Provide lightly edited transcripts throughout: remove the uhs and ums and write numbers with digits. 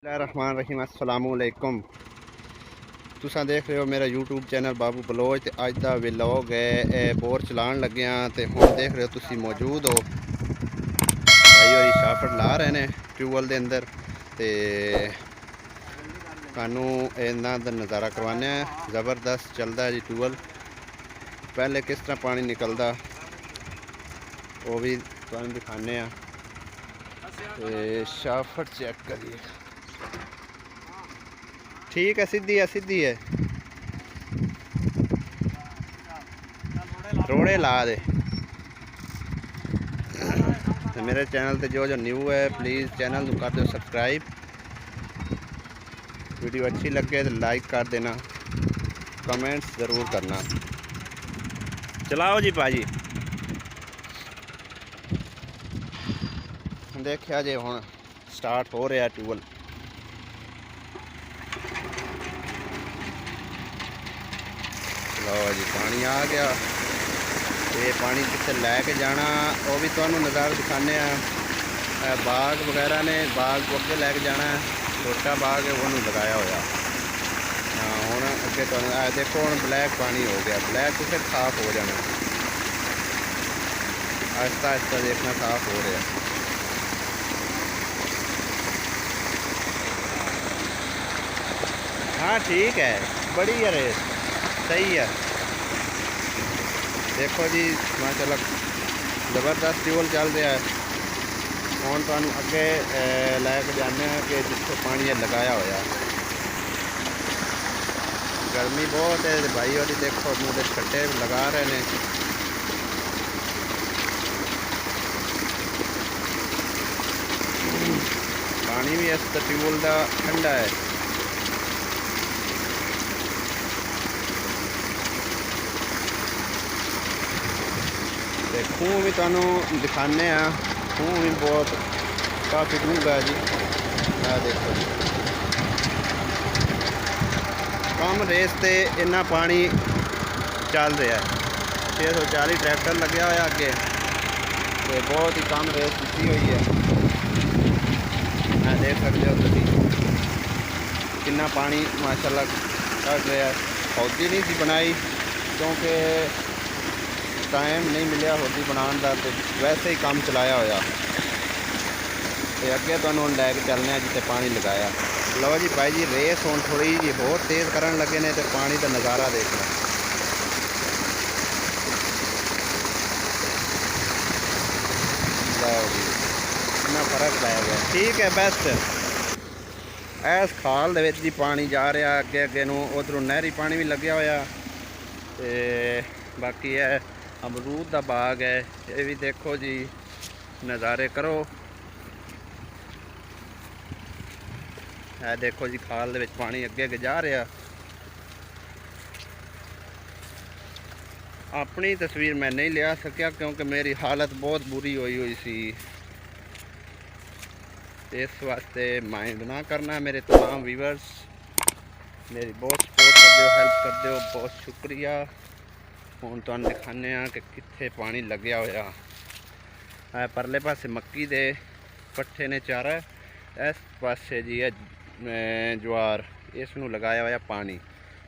रहमान रहीम अस्सलामुअलैकुम। तुसा देख रहे हो मेरा यूट्यूब चैनल बाबू बलोच। ते अज का व्लॉग है बोर चलान लगे हाँ। तो हुण देख रहे हो तुसी मौजूद हो भाई होरी शाफट ला रहे हैं ट्यूबवैल के अंदर। तो सानू इन्हां दा नज़ारा करवाने। ज़बरदस्त चलता है जी ट्यूबवैल। पहले किस तरह पानी निकलता वो भी तुहानू दिखाने। शाफट चेक करिए, ठीक है, सीधी है रोड़े ला दे। तो मेरे चैनल पे जो न्यू है प्लीज़ चैनल कर दो सब्सक्राइब। वीडियो अच्छी लगे तो लाइक कर देना, कमेंट्स ज़रूर करना। चलाओ जी भाजी। देखा जे हुण स्टार्ट हो रहा ट्यूबवैल। लो जी पानी आ गया। ये पानी कितने लैके जाना वो भी तुहानू नज़ारा दिखाने। बाग वगैरह ने बाग को अगे लैके जाना। छोटा बाग है वो लगाया होया। हाँ हूँ अगे तुहानू देखो हूँ ब्लैक पानी हो गया। ब्लैक तो फिर साफ हो जाना। आहिस्ता आहिस्ता देखना साफ हो रहा। हाँ ठीक है, बड़ी है रेस, सही है। देखो जी माशाल्लाह ज़बरदस्त ट्यूबवैल चल रहा है। हुण तुहानू अगे लैके जाने कि जिथे पानी लगाया होया। गर्मी बहुत है भाई और देखो मुँह के छट्टे लगा रहे हैं। पानी भी इस ट्यूबवैल का ठंडा है। खूह भी तुहानू दिखाने। खूह भी बहुत काफ़ी डूंगा है जी। देखो जी कम रेस से इन्ना पानी चल रहा है। 640 ट्रैक्टर लगे हुआ अगे। तो बहुत ही कम रेस की हुई है। देख सकते हो तुम कितना पानी माशाल्लाह कट रहा है। हौदी नहीं थी बनाई क्योंकि टाइम नहीं मिले हौदी बनाने का। तो वैसे ही काम चलाया होया। तो अगे तुहानू लैके चलने जिते पानी लगाया। लो जी भाई जी रेस हुण थोड़ी जी होर तेज़ करन लगे ने। तो पानी का नज़ारा देखना। इतना फर्क पै गया। ठीक है बेस्ट। इस खाल दे विच जी पानी जा रहा अगे अगे नूं। उधरों नहरी पानी भी लग्या होया। ते बाकी है अमरूद का बाग है। ये भी देखो जी नज़ारे करो। है देखो जी खाल दे विच पानी अगे अगे जा रहा। अपनी तस्वीर मैं नहीं लिया सकिया क्योंकि मेरी हालत बहुत बुरी हुई सी। इस वास्ते माइंड ना करना मेरे तमाम व्यूअर्स। मेरी बहुत सपोर्ट कर दो, हेल्प कर दो, बहुत शुक्रिया। हुण तुहानू दिखाने कि कित्थे पानी लग्या होया। परले पासे मक्की दे पट्ठे ने चारा। इस पासे जी है ज्वार। इसनू लगाया होया पानी।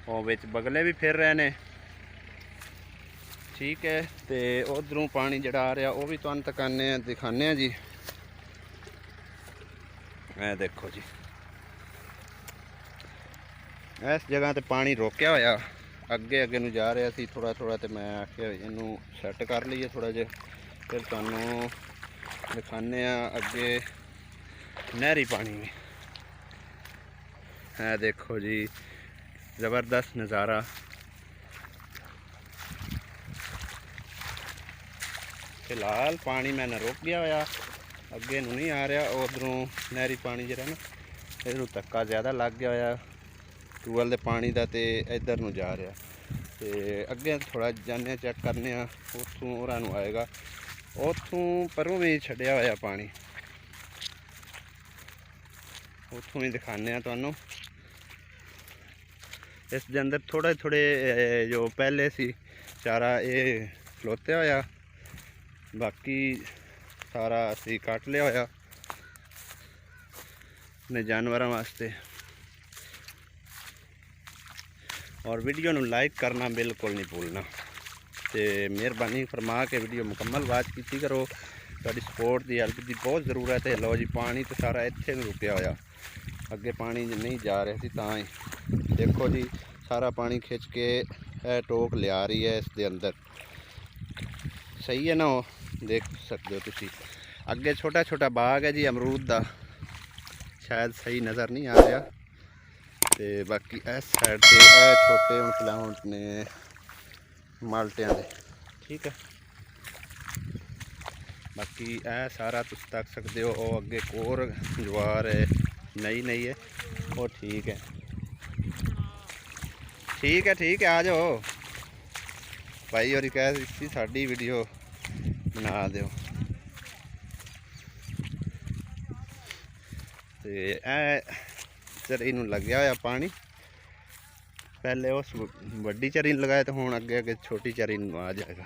और विच बगले भी फिर रहे हैं। ठीक है तो उधरों पानी जड़ा आ रहा वो भी तुहानू तकाने दिखाने जी। देखो जी इस जगह तो पानी रोकया होया अगे अगे नूं जा रहा सी थोड़ा थोड़ा। तो मैं आख्या इनू सैट कर लीए थोड़ा जिहा। फिर तुहानू दिखाने अगे नहरी पानी में। है देखो जी ज़बरदस्त नज़ारा। फिलहाल पानी मैंने रोक गया होया अगे नूं नहीं आ रहा। उधरों नहरी पानी जरा ना इधरों धक्का ज़्यादा लग गया होया ट्यूबवैल के पानी का। तो इधर नूं जा रहा। तो अगे थोड़ा जाने चेक करने उतों होरां नूं आएगा। उतों परों भी छड्डिया होया पानी। उतों भी दिखाने तुहानू। इस दे अंदर थोड़े थोड़े जो पहले सी चारा ये खलोते होया। बाकी सारा असी कट लिया होया। अपने जानवरों वास्ते। और वीडियो नूं लाइक करना बिल्कुल नहीं भूलना ते मेहरबानी फरमा के वीडियो मुकम्मल वाच की करो। तुहाडी सपोर्ट की हेल्प की बहुत ज़रूरत है। लो जी पानी तो सारा इत्थे में रुकिया होया, अगे पानी नहीं जा रहा सी तां ही देखो जी सारा पानी खिंच के टोक लिया रही है इसके अंदर। सही है ना, वो देख सकते हो तुसी। अगे छोटा छोटा बाग है जी अमरूद का, शायद सही नज़र नहीं आ रहा। तो बाकी इस साइड से छोटे प्लांट ने माल्टियां दे, ठीक है। बाकी यह सारा तुम तक सकते हो। वो अगे कोर जवार है, नई नई है वो, ठीक है ठीक है ठीक है। आ जाओ भाई और कह दी साड़ी वीडियो बना दो। तो झरी नूं लग्या होया पानी, पहले उस वड्डी झरी नूं लगाया तो हुण अगे अगे छोटी झरी नूं आ जाएगा।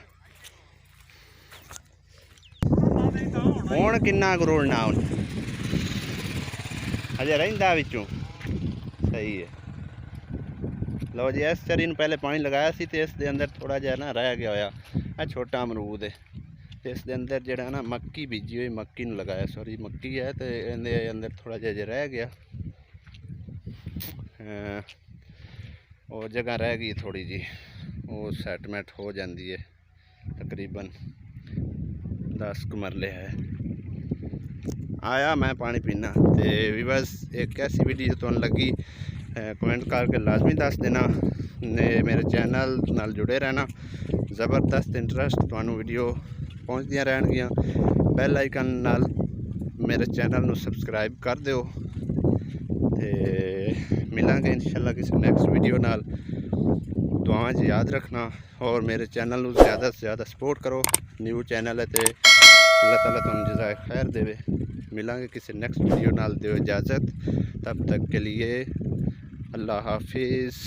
हुण किन्ना कुछ रुलना हुण अजे रहिंदा विचों, सही है। लो जी इस झरी नूं पहले पानी लगाया सी ते इस दे अंदर थोड़ा जिहा ना रह गया होया। आ छोटा अमरूद है तो इस दे अंदर जिहड़ा ना मक्की बीजी हुई, मक्की नूं लगाया, सॉरी मक्की है तो इहदे अंदर थोड़ा जिहा रह गया। और जगह रह गई थोड़ी जी, वो सैटमेंट हो जाती है। तकरीबन 10 मरले है। आया मैं पानी पीना। तो व्यूअर्स एक ऐसी वीडियो तुहानूं लगी कमेंट करके लाजमी दस देना ने मेरे चैनल नाल जुड़े रहना। ज़बरदस्त इंटरस्ट तुहानूं वीडियो पहुँचदियां रहणगियां। बैल आइकन नाल मेरे चैनल नूं सबसक्राइब कर दिओ। ते मिलांगे इंशाल्लाह किसी नैक्सट वीडियो नाल। दुआवां च याद रखना और मेरे चैनल नूं ज़्यादा से ज़्यादा सपोर्ट करो। न्यू चैनल है तो अल्लाह ताला तुहानूं जज़ाए खैर देवे। मिलांगे किसी नेक्स्ट वीडियो नाल, दो इजाज़त, तब तक के लिए अल्लाह हाफिज़।